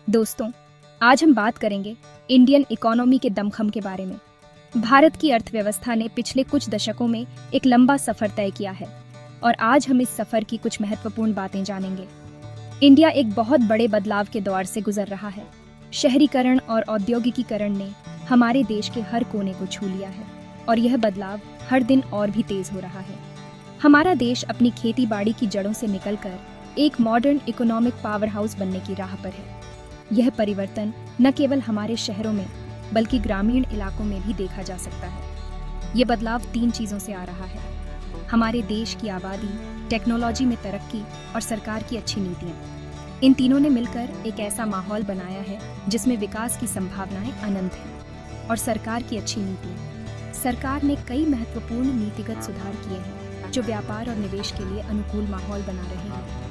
दोस्तों, आज हम बात करेंगे इंडियन इकोनॉमी के दमखम के बारे में। भारत की अर्थव्यवस्था ने पिछले कुछ दशकों में एक लंबा सफर तय किया है और आज हम इस सफर की कुछ महत्वपूर्ण बातें जानेंगे। इंडिया एक बहुत बड़े बदलाव के दौर से गुजर रहा है। शहरीकरण और औद्योगिकीकरण ने हमारे देश के हर कोने को छू लिया है और यह बदलाव हर दिन और भी तेज हो रहा है। हमारा देश अपनी खेती बाड़ी की जड़ों से निकलकर एक मॉडर्न इकोनॉमिक पावर हाउस बनने की राह पर है। यह परिवर्तन न केवल हमारे शहरों में बल्कि ग्रामीण इलाकों में भी देखा जा सकता है। ये बदलाव 3 चीज़ों से आ रहा है: हमारे देश की आबादी, टेक्नोलॉजी में तरक्की और सरकार की अच्छी नीतियाँ। इन तीनों ने मिलकर एक ऐसा माहौल बनाया है जिसमें विकास की संभावनाएं अनंत हैं। और सरकार की अच्छी नीतियाँ। सरकार ने कई महत्वपूर्ण नीतिगत सुधार किए हैं जो व्यापार और निवेश के लिए अनुकूल माहौल बना रहे हैं।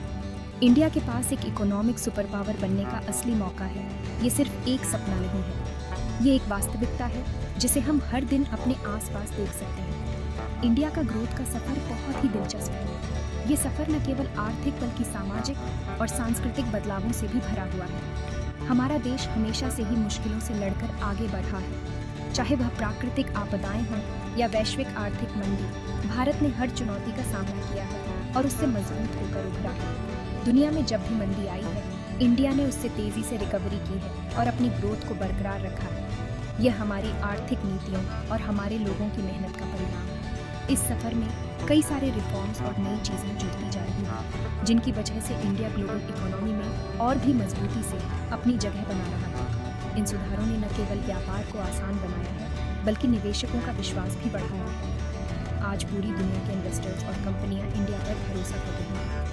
इंडिया के पास एक इकोनॉमिक सुपर पावर बनने का असली मौका है। ये सिर्फ एक सपना नहीं है, ये एक वास्तविकता है जिसे हम हर दिन अपने आसपास देख सकते हैं। इंडिया का ग्रोथ का सफर बहुत ही दिलचस्प है। ये सफर न केवल आर्थिक बल्कि सामाजिक और सांस्कृतिक बदलावों से भी भरा हुआ है। हमारा देश हमेशा से ही मुश्किलों से लड़कर आगे बढ़ा है। चाहे वह प्राकृतिक आपदाएं हों या वैश्विक आर्थिक मंदी, भारत ने हर चुनौती का सामना किया है और उससे मजबूत होकर उभरा है। दुनिया में जब भी मंदी आई है, इंडिया ने उससे तेजी से रिकवरी की है और अपनी ग्रोथ को बरकरार रखा है। यह हमारी आर्थिक नीतियों और हमारे लोगों की मेहनत का परिणाम है। इस सफर में कई सारे रिफॉर्म्स और नई चीजें जुड़ती जा रही हैं, जिनकी वजह से इंडिया ग्लोबल इकोनॉमी में और भी मजबूती से अपनी जगह बना रहा है। इन सुधारों ने न केवल व्यापार को आसान बनाया है बल्कि निवेशकों का विश्वास भी बढ़ाया है। आज पूरी दुनिया के इन्वेस्टर्स और कंपनियां इंडिया पर भरोसा कर रही हैं।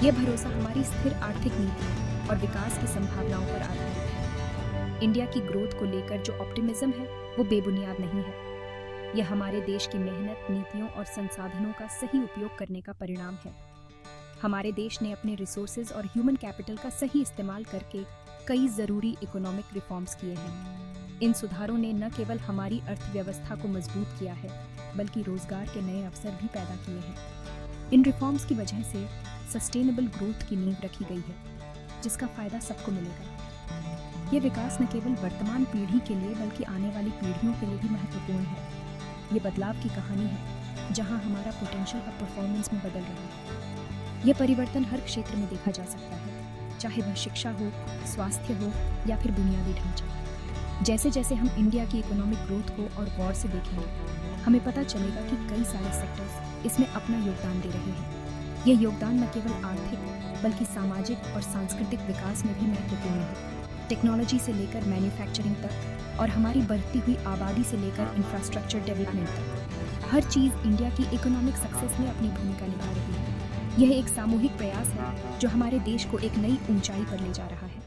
यह भरोसा हमारी स्थिर आर्थिक नीतियों और विकास की संभावनाओं पर आधारित है। इंडिया की ग्रोथ को लेकर जो ऑप्टिमिज्म है वो बेबुनियाद नहीं है। यह हमारे देश की मेहनत, नीतियों और संसाधनों का सही उपयोग करने का परिणाम है। हमारे देश ने अपने रिसोर्सेज और ह्यूमन कैपिटल का सही इस्तेमाल करके कई जरूरी इकोनॉमिक रिफॉर्म्स किए हैं। इन सुधारों ने न केवल हमारी अर्थव्यवस्था को मजबूत किया है बल्कि रोजगार के नए अवसर भी पैदा किए हैं। इन रिफॉर्म्स की वजह से सस्टेनेबल ग्रोथ की नींव रखी गई है, जिसका फायदा सबको मिलेगा। ये विकास न केवल वर्तमान पीढ़ी के लिए बल्कि आने वाली पीढ़ियों के लिए भी महत्वपूर्ण है। ये बदलाव की कहानी है जहां हमारा पोटेंशियल अब परफॉर्मेंस में बदल रहा है। ये परिवर्तन हर क्षेत्र में देखा जा सकता है, चाहे वह शिक्षा हो, स्वास्थ्य हो या फिर बुनियादी ढांचा। जैसे जैसे हम इंडिया की इकोनॉमिक ग्रोथ को और गौर से देखेंगे, हमें पता चलेगा कि कई सारे सेक्टर्स इसमें अपना योगदान दे रहे हैं। ये योगदान न केवल आर्थिक बल्कि सामाजिक और सांस्कृतिक विकास में भी महत्वपूर्ण है। टेक्नोलॉजी से लेकर मैन्युफैक्चरिंग तक और हमारी बढ़ती हुई आबादी से लेकर इंफ्रास्ट्रक्चर डेवलपमेंट तक, हर चीज़ इंडिया की इकोनॉमिक सक्सेस में अपनी भूमिका निभा रही है। यह एक सामूहिक प्रयास है जो हमारे देश को एक नई ऊंचाई पर ले जा रहा है।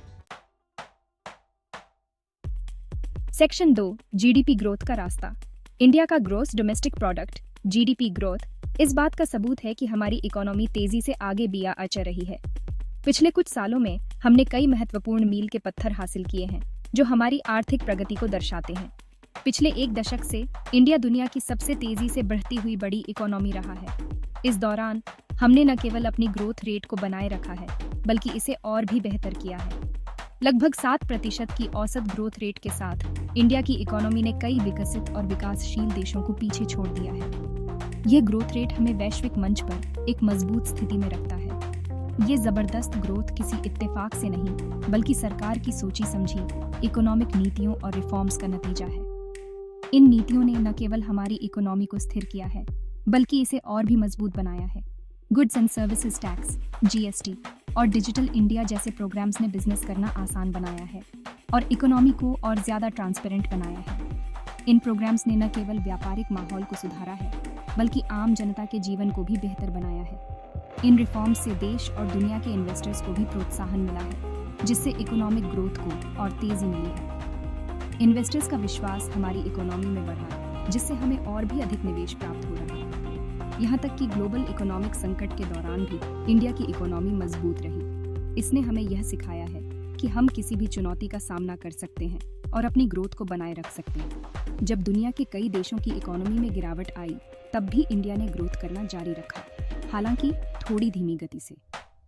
सेक्शन 2, जीडीपी ग्रोथ का रास्ता। इंडिया का gross domestic product GDP growth इस बात का सबूत है कि हमारी इकोनॉमी तेजी से आगे बिया आचर रही है। पिछले कुछ सालों में हमने कई महत्वपूर्ण मील के पत्थर हासिल किए हैं जो हमारी आर्थिक प्रगति को दर्शाते हैं। पिछले 1 दशक से इंडिया दुनिया की सबसे तेजी से बढ़ती हुई बड़ी इकोनॉमी रहा है। इस दौरान हमने न केवल अपनी ग्रोथ रेट को बनाए रखा है बल्कि इसे और भी बेहतर किया है। लगभग 7% की औसत ग्रोथ रेट के साथ इंडिया की इकोनॉमी ने कई विकसित और विकासशील देशों को पीछे छोड़ दिया है। ये ग्रोथ रेट हमें वैश्विक मंच पर एक मजबूत स्थिति में रखता है। ये जबरदस्त ग्रोथ किसी इत्तेफाक से नहीं बल्कि सरकार की सोची समझी इकोनॉमिक नीतियों और रिफॉर्म्स का नतीजा है। इन नीतियों ने न केवल हमारी इकोनॉमी को स्थिर किया है बल्कि इसे और भी मजबूत बनाया है। Goods and services tax, GST और डिजिटल इंडिया जैसे प्रोग्राम्स ने बिजनेस करना आसान बनाया है और इकोनॉमी को और ज्यादा ट्रांसपेरेंट बनाया है। इन प्रोग्राम्स ने न केवल व्यापारिक माहौल को सुधारा है बल्कि आम जनता के जीवन को भी बेहतर बनाया है। इन रिफॉर्म्स से देश और दुनिया के इन्वेस्टर्स को भी प्रोत्साहन मिला है, जिससे इकोनॉमिक ग्रोथ को और तेजी मिली है। इन्वेस्टर्स का विश्वास हमारी इकोनॉमी में बढ़ा, जिससे हमें और भी अधिक निवेश प्राप्त हो रहा है। यहाँ तक कि ग्लोबल इकोनॉमिक संकट के दौरान भी इंडिया की इकोनॉमी मजबूत रही। इसने हमें यह सिखाया है कि हम किसी भी चुनौती का सामना कर सकते हैं और अपनी ग्रोथ को बनाए रख सकते हैं। जब दुनिया के कई देशों की इकोनॉमी में गिरावट आई, तब भी इंडिया ने ग्रोथ करना जारी रखा, हालांकि थोड़ी धीमी गति से।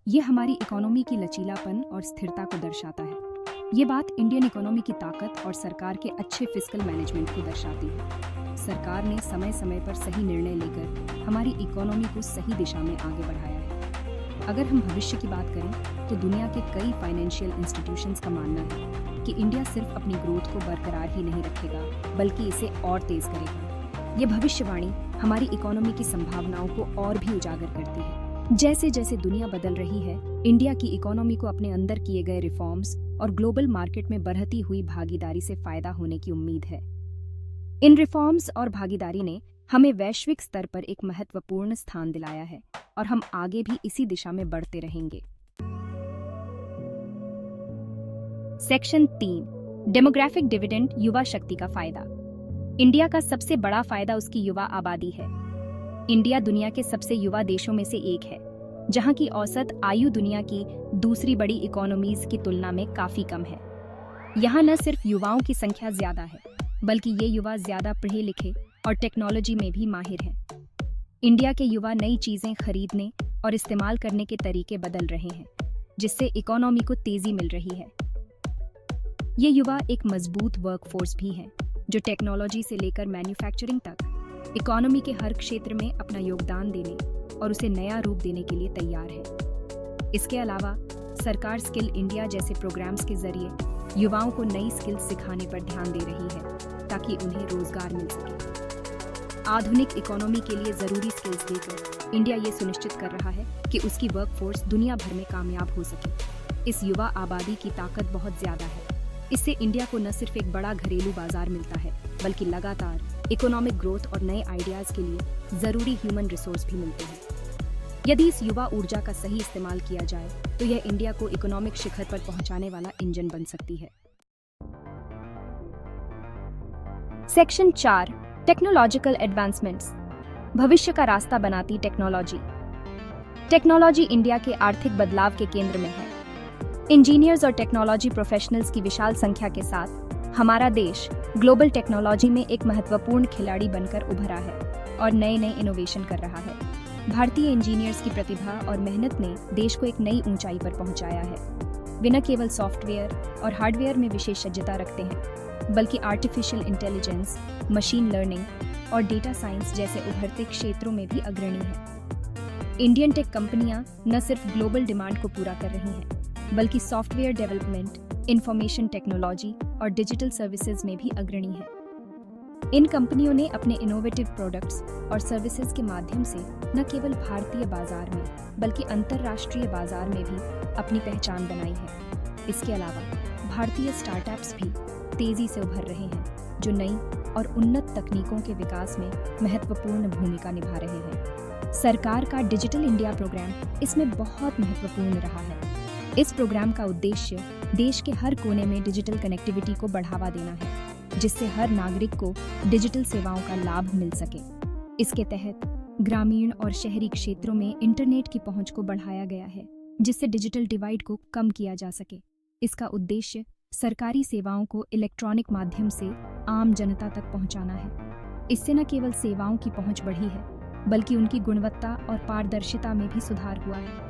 ये हमारी इकोनॉमी की लचीलापन और स्थिरता को दर्शाता है। ये बात इंडियन इकोनॉमी की ताकत और सरकार के अच्छे फिस्कल मैनेजमेंट को दर्शाती है। सरकार ने समय समय पर सही निर्णय लेकर हमारी इकोनॉमी को सही दिशा में आगे बढ़ाया है। अगर हम भविष्य की बात करें तो दुनिया के कई फाइनेंशियल इंस्टीट्यूशंस का मानना है कि इंडिया सिर्फ अपनी ग्रोथ को बरकरार ही नहीं रखेगा बल्कि इसे और तेज करेगा। ये भविष्यवाणी हमारी इकोनॉमी की संभावनाओं को और भी उजागर करती है। जैसे जैसे दुनिया बदल रही है, इंडिया की इकोनॉमी को अपने अंदर किए गए रिफॉर्म्स और ग्लोबल मार्केट में बढ़ती हुई भागीदारी से फायदा होने की उम्मीद है। इन रिफॉर्म्स और भागीदारी ने हमें वैश्विक स्तर पर एक महत्वपूर्ण स्थान दिलाया है और हम आगे भी इसी दिशा में बढ़ते रहेंगे। सेक्शन 3, डेमोग्राफिक डिविडेंड, युवा शक्ति का फायदा। इंडिया का सबसे बड़ा फायदा उसकी युवा आबादी है। इंडिया दुनिया के सबसे युवा देशों में से एक है, जहां की औसत आयु दुनिया की दूसरी बड़ी इकोनॉमीज की तुलना में काफी कम है। यहाँ न सिर्फ युवाओं की संख्या ज्यादा है, बल्कि ये युवा ज्यादा पढ़े लिखे और टेक्नोलॉजी में भी माहिर हैं। इंडिया के युवा नई चीजें खरीदने और इस्तेमाल करने के तरीके बदल रहे हैं, जिससे इकोनॉमी को तेजी मिल रही है। ये युवा एक मजबूत वर्कफोर्स भी हैं, जो टेक्नोलॉजी से लेकर मैन्युफैक्चरिंग तक इकोनॉमी के हर क्षेत्र में अपना योगदान देने और उसे नया रूप देने के लिए तैयार है। इसके अलावा सरकार स्किल इंडिया जैसे प्रोग्राम्स के जरिए युवाओं को नई स्किल्स सिखाने पर ध्यान दे रही है ताकि उन्हें रोजगार मिल सके। आधुनिक इकोनॉमी के लिए जरूरी स्किल्स देकर इंडिया ये सुनिश्चित कर रहा है कि उसकी वर्कफोर्स दुनिया भर में कामयाब हो सके। इस युवा आबादी की ताकत बहुत ज्यादा है। इससे इंडिया को न सिर्फ एक बड़ा घरेलू बाजार मिलता है, बल्कि लगातार इकोनॉमिक ग्रोथ और नए आइडियाज के लिए जरूरी ह्यूमन रिसोर्स भी मिलते हैं। यदि इस युवा ऊर्जा का सही इस्तेमाल किया जाए तो यह इंडिया को इकोनॉमिक शिखर पर पहुंचाने वाला इंजन बन सकती है। सेक्शन 4, टेक्नोलॉजिकल एडवांसमेंट्स, भविष्य का रास्ता बनाती टेक्नोलॉजी। टेक्नोलॉजी इंडिया के आर्थिक बदलाव के केंद्र में है। इंजीनियर्स और टेक्नोलॉजी प्रोफेशनल्स की विशाल संख्या के साथ हमारा देश ग्लोबल टेक्नोलॉजी में एक महत्वपूर्ण खिलाड़ी बनकर उभरा है और नए नए इनोवेशन कर रहा है। भारतीय इंजीनियर्स की प्रतिभा और मेहनत ने देश को एक नई ऊंचाई पर पहुंचाया है। वे न केवल सॉफ्टवेयर और हार्डवेयर में विशेषज्ञता रखते हैं, बल्कि आर्टिफिशियल इंटेलिजेंस, मशीन लर्निंग और डेटा साइंस जैसे उभरते क्षेत्रों में भी अग्रणी हैं। इंडियन टेक कंपनियां न सिर्फ ग्लोबल डिमांड को पूरा कर रही हैं, बल्कि सॉफ्टवेयर डेवलपमेंट, इंफॉर्मेशन टेक्नोलॉजी और डिजिटल सर्विसेज में भी अग्रणी है। इन कंपनियों ने अपने इनोवेटिव प्रोडक्ट्स और सर्विसेज के माध्यम से न केवल भारतीय बाजार में, बल्कि अंतर्राष्ट्रीय बाजार में भी अपनी पहचान बनाई है। इसके अलावा भारतीय स्टार्टअप्स भी तेजी से उभर रहे हैं, जो नई और उन्नत तकनीकों के विकास में महत्वपूर्ण भूमिका निभा रहे हैं। सरकार का डिजिटल इंडिया प्रोग्राम इसमें बहुत महत्वपूर्ण रहा है। इस प्रोग्राम का उद्देश्य देश के हर कोने में डिजिटल कनेक्टिविटी को बढ़ावा देना है, जिससे हर नागरिक को डिजिटल सेवाओं का लाभ मिल सके। इसके तहत ग्रामीण और शहरी क्षेत्रों में इंटरनेट की पहुंच को बढ़ाया गया है, जिससे डिजिटल डिवाइड को कम किया जा सके। इसका उद्देश्य सरकारी सेवाओं को इलेक्ट्रॉनिक माध्यम से आम जनता तक पहुंचाना है। इससे न केवल सेवाओं की पहुंच बढ़ी है, बल्कि उनकी गुणवत्ता और पारदर्शिता में भी सुधार हुआ है।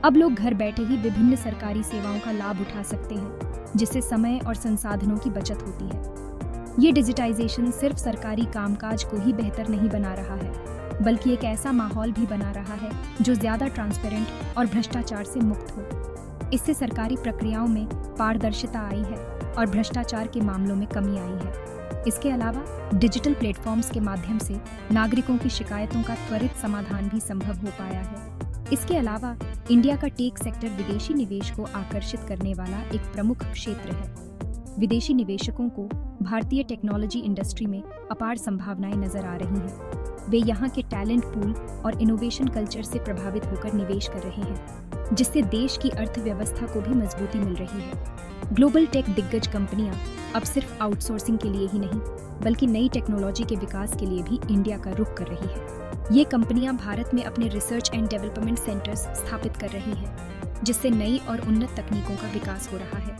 अब लोग घर बैठे ही विभिन्न सरकारी सेवाओं का लाभ उठा सकते हैं, जिससे समय और संसाधनों की बचत होती है। ये डिजिटाइजेशन सिर्फ सरकारी कामकाज को ही बेहतर नहीं बना रहा है, बल्कि एक ऐसा माहौल भी बना रहा है जो ज्यादा ट्रांसपेरेंट और भ्रष्टाचार से मुक्त हो। इससे सरकारी प्रक्रियाओं में पारदर्शिता आई है और भ्रष्टाचार के मामलों में कमी आई है। इसके अलावा डिजिटल प्लेटफॉर्म्स के माध्यम से नागरिकों की शिकायतों का त्वरित समाधान भी संभव हो पाया है। इसके अलावा इंडिया का टेक सेक्टर विदेशी निवेश को आकर्षित करने वाला एक प्रमुख क्षेत्र है। विदेशी निवेशकों को भारतीय टेक्नोलॉजी इंडस्ट्री में अपार संभावनाएं नजर आ रही हैं। वे यहाँ के टैलेंट पूल और इनोवेशन कल्चर से प्रभावित होकर निवेश कर रहे हैं, जिससे देश की अर्थव्यवस्था को भी मजबूती मिल रही है। ग्लोबल टेक दिग्गज कंपनियां अब सिर्फ आउटसोर्सिंग के लिए ही नहीं, बल्कि नई टेक्नोलॉजी के विकास के लिए भी इंडिया का रुख कर रही है। ये कंपनियां भारत में अपने रिसर्च एंड डेवलपमेंट सेंटर्स स्थापित कर रही हैं, जिससे नई और उन्नत तकनीकों का विकास हो रहा है।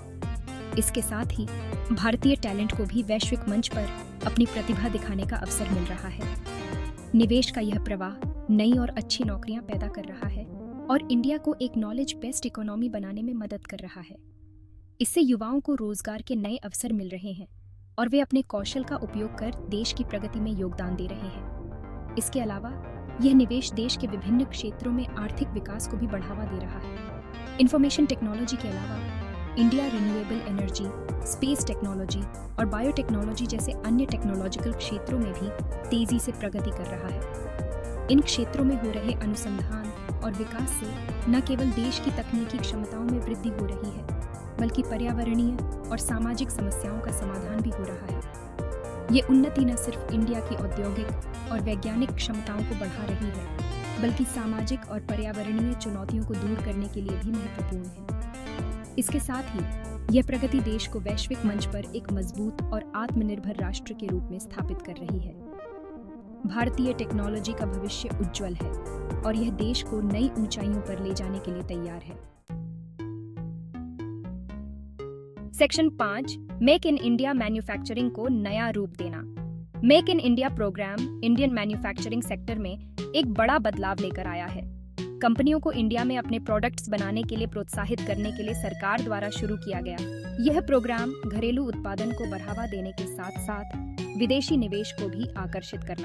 इसके साथ ही भारतीय टैलेंट को भी वैश्विक मंच पर अपनी प्रतिभा दिखाने का अवसर मिल रहा है। निवेश का यह प्रवाह नई और अच्छी नौकरियां पैदा कर रहा है और इंडिया को एक नॉलेज बेस्ड इकोनॉमी बनाने में मदद कर रहा है। इससे युवाओं को रोजगार के नए अवसर मिल रहे हैं और वे अपने कौशल का उपयोग कर देश की प्रगति में योगदान दे रहे हैं। इसके अलावा यह निवेश देश के विभिन्न क्षेत्रों में आर्थिक विकास को भी बढ़ावा दे रहा है। इंफॉर्मेशन टेक्नोलॉजी के अलावा India renewable energy, space technology और बायोटेक्नोलॉजी जैसे अन्य टेक्नोलॉजिकल क्षेत्रों में भी तेजी से प्रगति कर रहा है। इन क्षेत्रों में हो रहे अनुसंधान और विकास से न केवल देश की तकनीकी क्षमताओं में वृद्धि हो रही है, बल्कि पर्यावरणीय और सामाजिक समस्याओं का समाधान भी हो रहा है। ये उन्नति न सिर्फ इंडिया की औद्योगिक और वैज्ञानिक क्षमताओं को बढ़ा रही है, बल्कि सामाजिक और पर्यावरणीय चुनौतियों को दूर करने के लिए भी महत्वपूर्ण है। इसके साथ ही यह प्रगति देश को वैश्विक मंच पर एक मजबूत और आत्मनिर्भर राष्ट्र के रूप में स्थापित कर रही है। भारतीय टेक्नोलॉजी का भविष्य उज्जवल है और यह देश को नई ऊंचाइयों पर ले जाने के लिए तैयार है। Section 5, make in India manufacturing को नया रूप देना। Make in India programme Indian manufacturing sector में एक बड़ा बदलाव लेकर आया है। कंपनियों को इंडिया में अपने प्रोडक्ट्स बनाने के लिए प्रोत्साहित करने के लिए सरकार द्वारा शुरू किया गया यह प्रोग्राम घरेलू उत्पादन को बढ़ावा देने के साथ साथ विदेशी निवेश को भी आकर्षित करना